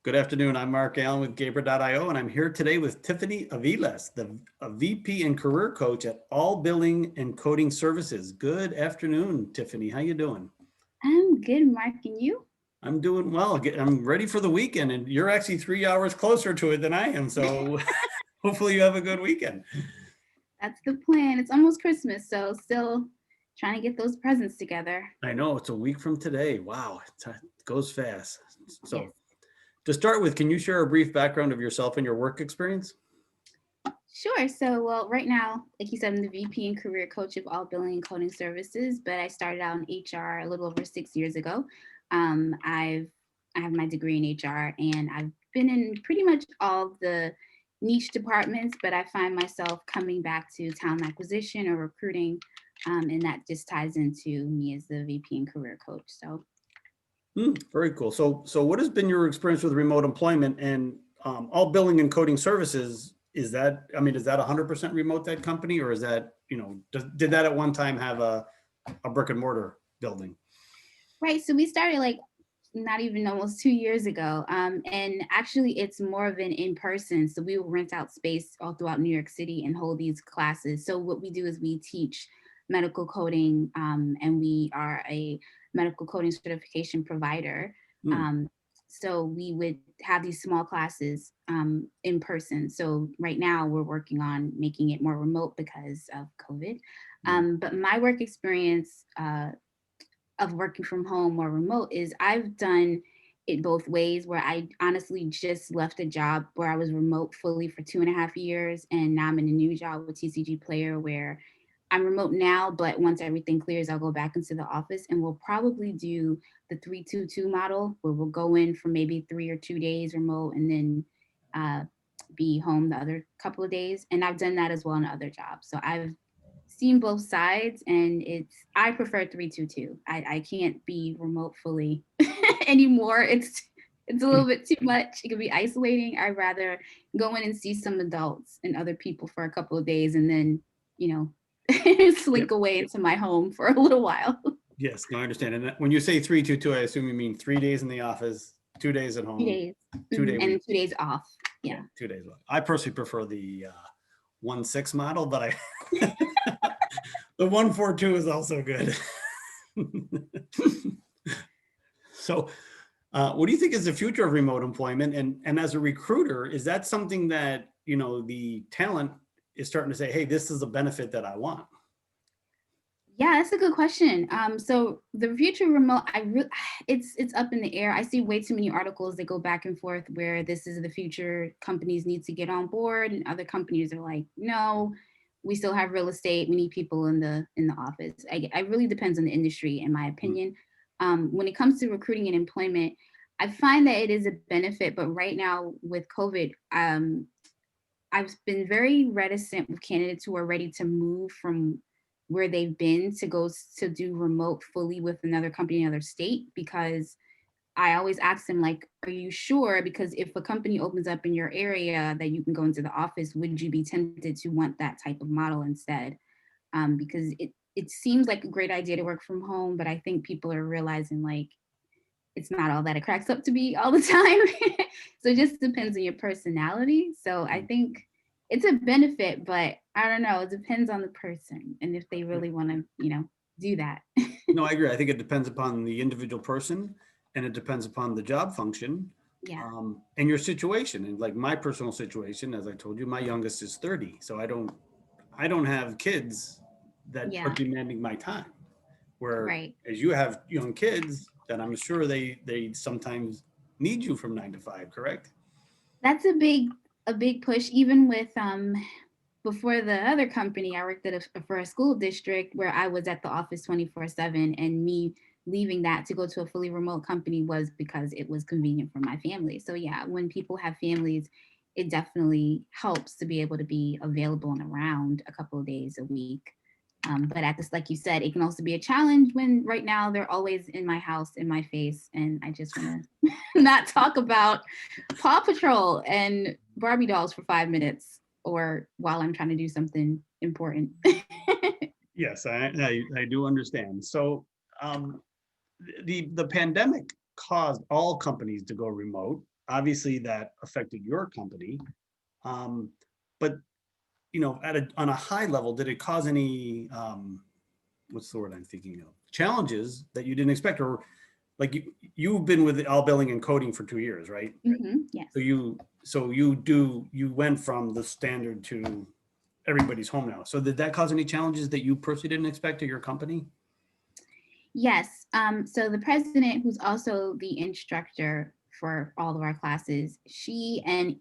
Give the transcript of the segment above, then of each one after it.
Good afternoon. I'm Mark Allen with Gaber.io, and I'm here today with Tiffany Aviles, the VP and career coach at All Billing and Coding Services. Good afternoon, Tiffany. How you doing? I'm good, Mark, and you? I'm doing well. I'm ready for the weekend, and you're actually 3 hours closer to it than I am. So hopefully you have a good weekend. That's the plan. It's almost Christmas, so still trying to get those presents together. I know it's a week from today. Wow, it goes fast. Yes. So to start with, can you share a brief background of yourself and your work experience? Sure. So, well, right now, like you said, I'm the VP and career coach of All Billing and Coding Services, but I started out in HR a little over 6 years ago. I have my degree in HR, and I've been in pretty much all the niche departments, but I find myself coming back to talent acquisition or recruiting, and that just ties into me as the VP and career coach. So, Very cool. So what has been your experience with remote employment and All Billing and Coding Services? Is that 100% remote, that company, or is that, did that at one time have a brick and mortar building? right. So we started like not even almost 2 years ago. And actually, it's more of an in person. So we will rent out space all throughout New York City and hold these classes. So what we do is we teach medical coding, and we are a medical coding certification provider. Hmm. So we would have these small classes in person. So right now we're working on making it more remote because of COVID. But my work experience of working from home or remote is I've done it both ways, where I honestly just left a job where I was remote fully for 2.5 years. And now I'm in a new job with TCG Player where I'm remote now, but once everything clears, I'll go back into the office, and we'll probably do the 3-2-2 model where we'll go in for maybe 3 or 2 days remote and then uh, be home the other couple of days. And I've done that as well in other jobs. So I've seen both sides, and I prefer 3-2-2. I can't be remote fully anymore. It's a little bit too much. It can be isolating. I'd rather go in and see some adults and other people for a couple of days and then, Yep. slink away into my home for a little while. Yes, no, I understand. And when you say 3-2-2, I assume you mean 3 days in the office, 2 days at Few home, days. 2 day And week. 2 days off. Yeah, Yeah. 2 days off. I personally prefer the 1-6 model, but the 1-4-2 is also good. So, what do you think is the future of remote employment? And as a recruiter, is that something that, the talent is starting to say, hey, this is a benefit that I want? Yeah, that's a good question. So the future remote, it's up in the air. I see way too many articles that go back and forth where this is the future. Companies need to get on board, and other companies are like, no, we still have real estate. We need people in the office. I really depends on the industry, in my Mm. opinion. When it comes to recruiting and employment, I find that it is a benefit, but right now with COVID, I've been very reticent with candidates who are ready to move from where they've been to to do remote fully with another company in another state, because I always ask them, like, are you sure? Because if a company opens up in your area that you can go into the office, would you be tempted to want that type of model instead? Because it seems like a great idea to work from home, but I think people are realizing like it's not all that it cracks up to be all the time. So it just depends on your personality. So I think it's a benefit, but I don't know. It depends on the person and if they really want to, do that. No, I agree. I think it depends upon the individual person, and it depends upon the job function, Yeah. and your situation. And like my personal situation, as I told you, my youngest is 30, so I don't have kids that are Yeah. demanding my time. Where Right. as you have young kids, that I'm sure they sometimes need you from 9 to 5. Correct? That's a big push, even with before the other company. I worked at for a school district where I was at the office 24/7, and me leaving that to go to a fully remote company was because it was convenient for my family. So yeah, when people have families, it definitely helps to be able to be available and around a couple of days a week. But at this, like you said, it can also be a challenge when right now they're always in my house, in my face, and I just want to not talk about Paw Patrol and Barbie dolls for 5 minutes, or while I'm trying to do something important. Yes, I do understand. So, the pandemic caused all companies to go remote. Obviously, that affected your company. But on a high level, did it cause any what's the word I'm thinking of? Challenges that you didn't expect, or like you've been with all billing and coding for 2 years, right? Yes. So you went from the standard to everybody's home now. So did that cause any challenges that you personally didn't expect to your company? Yes. So the president, who's also the instructor for all of our classes, she and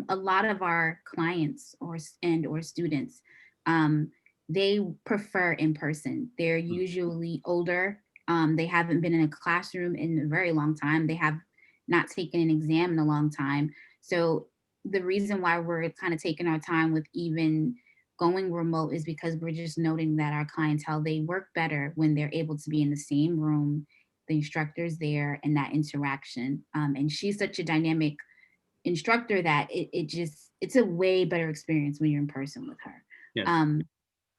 a lot of our clients or students, they prefer in person. They're Mm. usually older. They haven't been in a classroom in a very long time. They have not taken an exam in a long time. So the reason why we're kind of taking our time with even going remote is because we're just noting that our clientele, they work better when they're able to be in the same room, the instructor's there, and that interaction. And she's such a dynamic instructor that it's a way better experience when you're in person with her. Yes.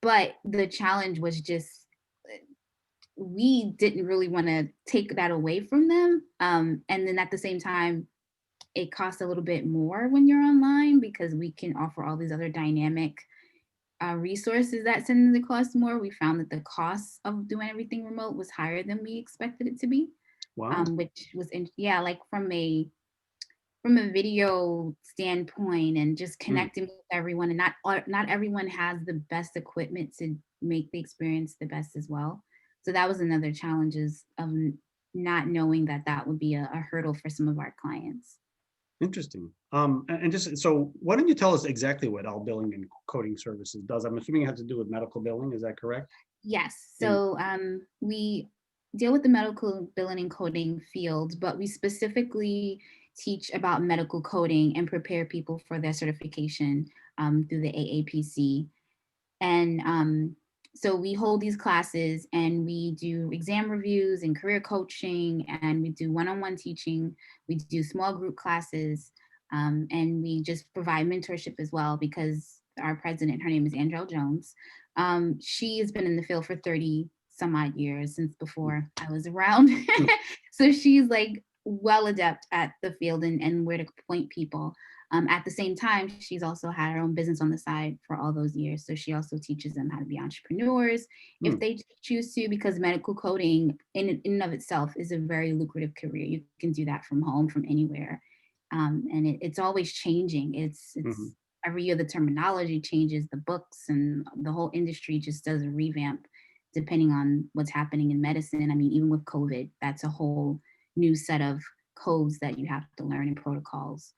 But the challenge was just we didn't really want to take that away from them. And then at the same time, it costs a little bit more when you're online because we can offer all these other dynamic resources that tend to cost more. We found that the cost of doing everything remote was higher than we expected it to be, Wow. which was yeah, like from a video standpoint and just connecting with everyone, and not everyone has the best equipment to make the experience the best as well. So that was another challenges of not knowing that that would be a hurdle for some of our clients. Interesting. And just so, why don't you tell us exactly what all billing and coding services does? I'm assuming it has to do with medical billing. Is that correct? Yes. And So we deal with the medical billing and coding field, but we specifically teach about medical coding and prepare people for their certification through the AAPC. And so we hold these classes and we do exam reviews and career coaching, and we do one-on-one teaching. We do small group classes, and we just provide mentorship as well because our president, her name is Andrell Jones. She has been in the field for 30 some odd years, since before I was around. So she's like well adept at the field and where to point people. At the same time, she's also had her own business on the side for all those years. So she also teaches them how to be entrepreneurs if they choose to, because medical coding in and of itself is a very lucrative career. You can do that from home, from anywhere. And it's always changing. It's every year the terminology changes, the books and the whole industry just does a revamp depending on what's happening in medicine. I mean, even with COVID, that's a whole new set of codes that you have to learn and protocols.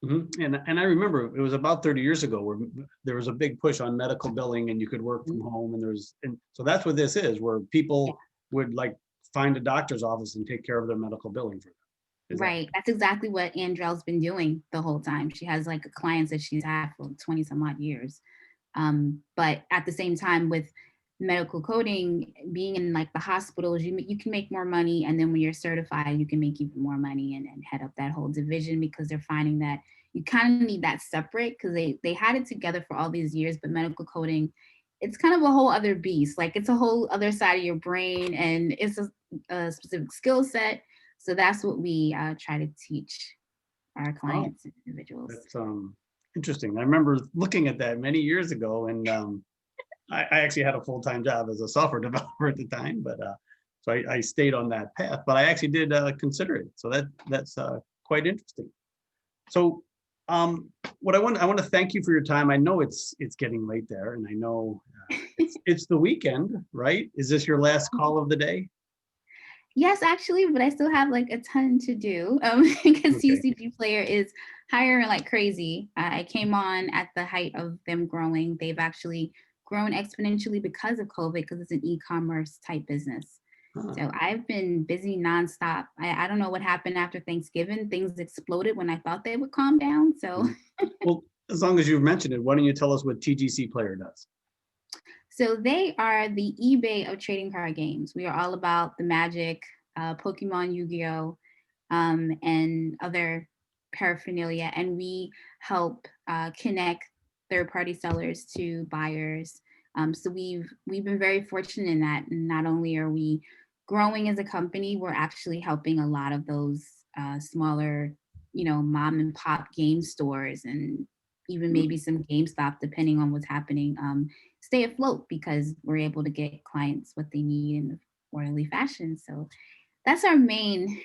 And I remember it was about 30 years ago where there was a big push on medical billing and you could work from home, and so that's what this is, where people would like find a doctor's office and take care of their medical billing for them. Right. That's exactly what Andrell's been doing the whole time. She has like clients that she's had for 20 some odd years. But at the same time, with medical coding, being in like the hospitals, you can make more money. And then when you're certified, you can make even more money and head up that whole division, because they're finding that you kind of need that separate, because they had it together for all these years. But medical coding, it's kind of a whole other beast. Like it's a whole other side of your brain, and it's a specific skill set. So that's what we try to teach our Wow, clients and individuals. that's interesting. I remember looking at that many years ago, and I actually had a full-time job as a software developer at the time, but so I stayed on that path. But I actually did consider it, so that's quite interesting. So what I want to thank you for your time. I know it's getting late there, and I know it's the weekend, right? Is this your last call of the day? Yes, actually, but I still have like a ton to do because Okay. TGC Player is hiring like crazy. I came on at the height of them growing. They've actually grown exponentially because of COVID, because it's an e-commerce type business. Huh. So I've been busy nonstop. I don't know what happened after Thanksgiving. Things exploded when I thought they would calm down. So Well, as long as you've mentioned it, why don't you tell us what TGC Player does? So they are the eBay of trading card games. We are all about the Magic, Pokemon, Yu-Gi-Oh, and other paraphernalia, and we help connect third-party sellers to buyers. So we've been very fortunate in that. And not only are we growing as a company, we're actually helping a lot of those smaller, mom and pop game stores and even maybe some GameStop, depending on what's happening, stay afloat because we're able to get clients what they need in an orderly fashion. So that's our main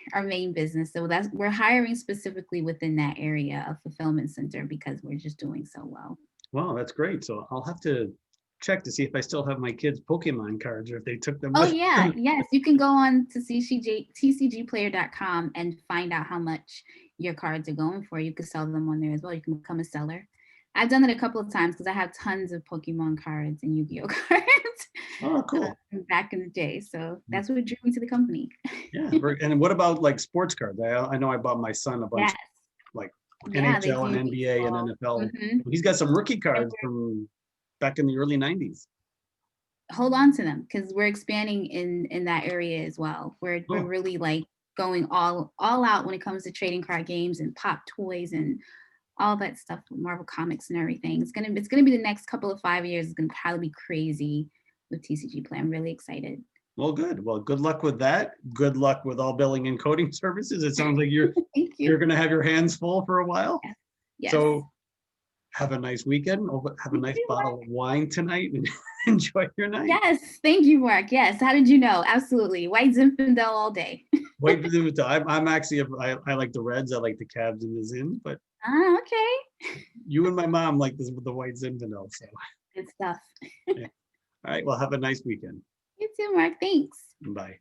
business. So we're hiring specifically within that area of fulfillment center because we're just doing so well. Wow, that's great. So I'll have to check to see if I still have my kids' Pokemon cards or if they took them Oh with yeah, them. yes. You can go on to tcgplayer.com and find out how much your cards are going for. You could sell them on there as well. You can become a seller. I've done it a couple of times because I have tons of Pokemon cards and Yu-Gi-Oh cards Oh, cool. from back in the day. So that's what drew me to the company. Yeah. And what about like sports cards? I know I bought my son a bunch Yes. of like Yeah, they NHL do and NBA and baseball. NFL. Mhm. He's got some rookie And cards from back in the early 90s. hold on to them because we're expanding in that area as well. We're Oh, really like going all out when it comes to trading card games and pop toys and all that stuff with Marvel Comics and everything. It's gonna be the next couple of 5 years. It's gonna probably be crazy with TCG Play. I'm really excited. well, good. Well, good luck with that. Good luck with all billing and coding services. It sounds like Thank you. you're going to have your hands full for a while. Yes. Yes. So have a nice weekend. Have a You nice too, Mark. bottle of wine tonight and enjoy your night. Yes. Thank you, Mark. Yes. How did you know? Absolutely. White Zinfandel all day. Wait for the time. I'm actually I like the Reds. I like the Cavs and the Zins, but Ah, okay. you and my mom like this with the White Zinfandel. So Good stuff. yeah. All right. Well, have a nice weekend. You too, Mark. Thanks. Bye.